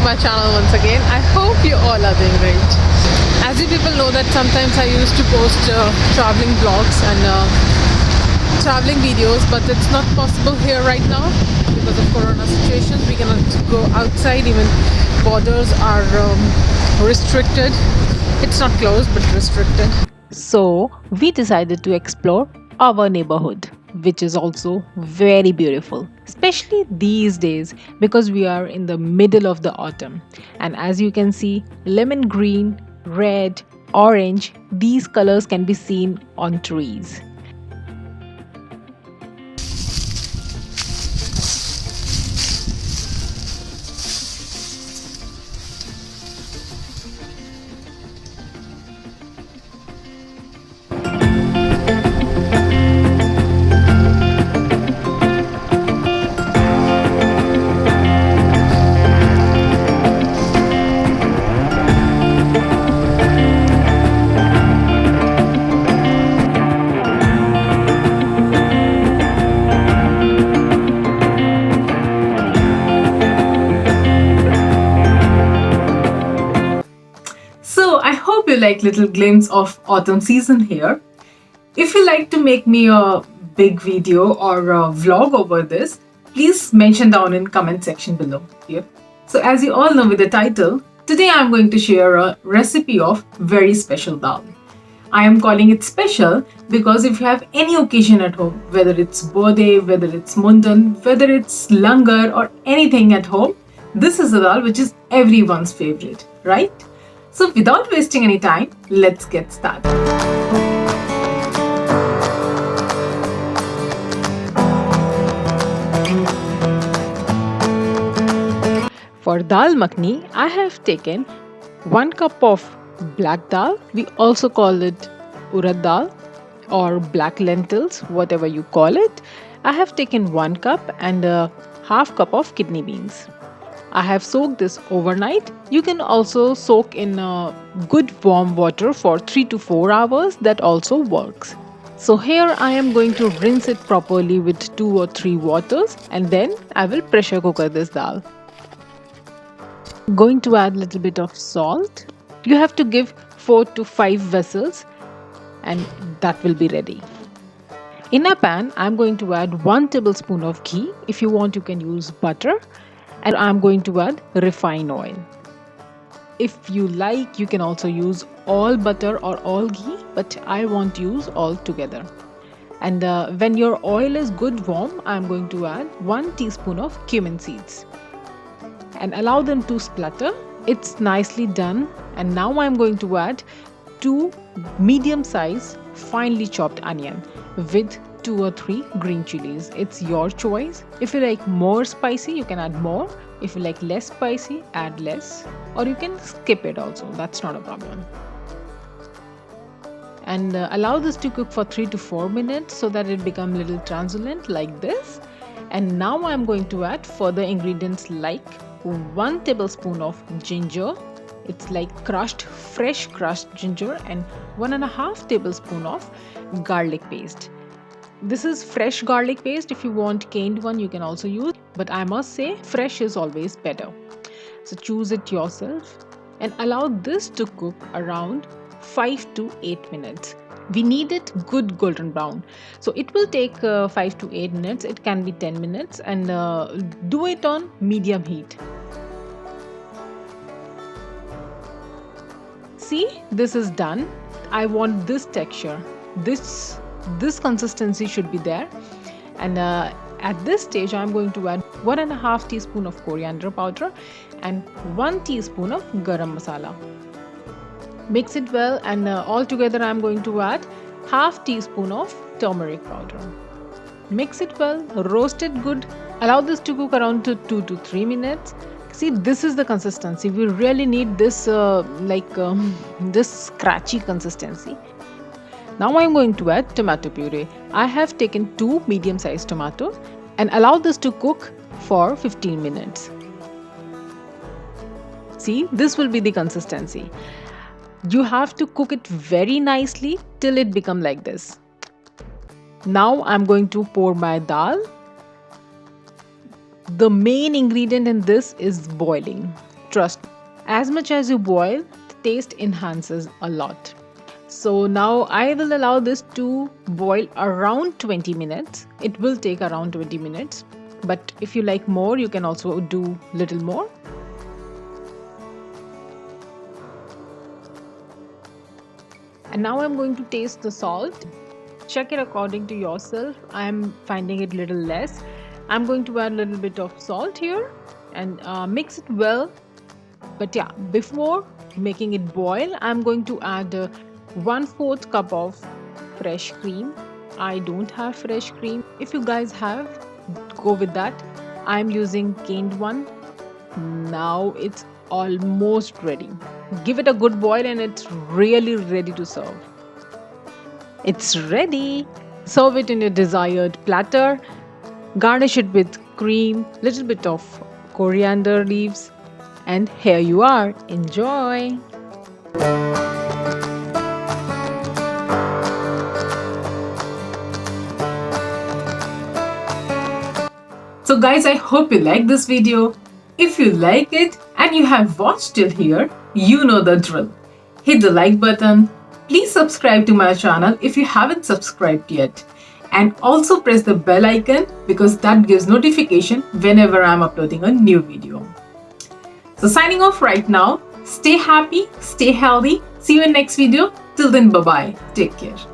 my channel once again. I hope you all are doing great. As you people know that sometimes I used to post traveling vlogs and traveling videos, but it's not possible here right now because of corona situations. We cannot go outside, even borders are restricted. It's not closed but restricted. So we decided to explore our neighborhood, which is also very beautiful, especially these days because we are in the middle of the autumn. And as you can see, lemon green, red, orange, these colors can be seen on trees. So I hope you like little glimpse of autumn season here. If you like to make me a big video or a vlog over this, please mention down in comment section below here. So as you all know with the title, today I'm going to share a recipe of very special dal. I am calling it special because if you have any occasion at home, whether it's birthday, whether it's mundan, whether it's langar or anything at home, this is a dal which is everyone's favorite, right? So without wasting any time, let's get started. For Dal Makhni, I have taken 1 cup of black dal. We also call it urad dal or black lentils, whatever you call it. I have taken 1 cup and a half cup of kidney beans. I have soaked this overnight. You can also soak in good warm water for 3 to 4 hours. That also works. So here I am going to rinse it properly with 2 or 3 waters and then I will pressure cooker this dal. Going to add a little bit of salt. You have to give 4 to 5 whistles and that will be ready. In a pan, I am going to add 1 tablespoon of ghee. If you want, you can use butter. And I'm going to add refined oil. If you like, you can also use all butter or all ghee, but I want to use all together. And when your oil is good warm, I'm going to add 1 teaspoon of cumin seeds and allow them to splutter. It's nicely done. And now I'm going to add 2 medium-sized finely chopped onion with 2 or 3 green chilies. It's your choice. If you like more spicy, you can add more. If you like less spicy, add less. Or you can skip it also. That's not a problem. And allow this to cook for 3 to 4 minutes so that it becomes a little translucent like this. And now I'm going to add further ingredients like 1 tablespoon of ginger. It's like fresh crushed ginger, and 1.5 tablespoon of garlic paste. This is fresh garlic paste. If you want canned one, you can also use, but I must say fresh is always better. So choose it yourself and allow this to cook around 5 to 8 minutes. We need it good golden brown. So it will take 5 to 8 minutes. It can be 10 minutes and do it on medium heat. See, this is done. I want this texture. This consistency should be there. And at this stage, I'm going to add 1.5 teaspoon of coriander powder and 1 teaspoon of garam masala. Mix it well, and all together I'm going to add half teaspoon of turmeric powder. Mix it well, roast it good. Allow this to cook around 2 to 3 minutes. See, this is the consistency. We really need this this scratchy consistency. Now I'm going to add tomato puree. I have taken 2 medium-sized tomatoes and allow this to cook for 15 minutes. See, this will be the consistency. You have to cook it very nicely till it becomes like this. Now I'm going to pour my dal. The main ingredient in this is boiling. trust me, as much as you boil, the taste enhances a lot. So now I will allow this to boil around 20 minutes. It will take around 20 minutes. But if you like more, you can also do little more. And now I'm going to taste the salt. Check it according to yourself. I'm finding it little less. I'm going to add a little bit of salt here and mix it well. But yeah, before making it boil, I'm going to add 1/4 cup of fresh cream. I don't have fresh cream. If you guys have, go with that. I'm using canned one. Now it's almost ready. Give it a good boil and it's really ready to serve. It's ready. Serve it in your desired platter. Garnish it with cream, little bit of coriander leaves, and here you are. Enjoy. So guys, I hope you like this video. If you like it and you have watched till here, you know the drill. Hit the like button. Please subscribe to my channel if you haven't subscribed yet. And also press the bell icon because that gives notification whenever I'm uploading a new video. So signing off right now. Stay happy, stay healthy. See you in next video. Till then, bye-bye. Take care.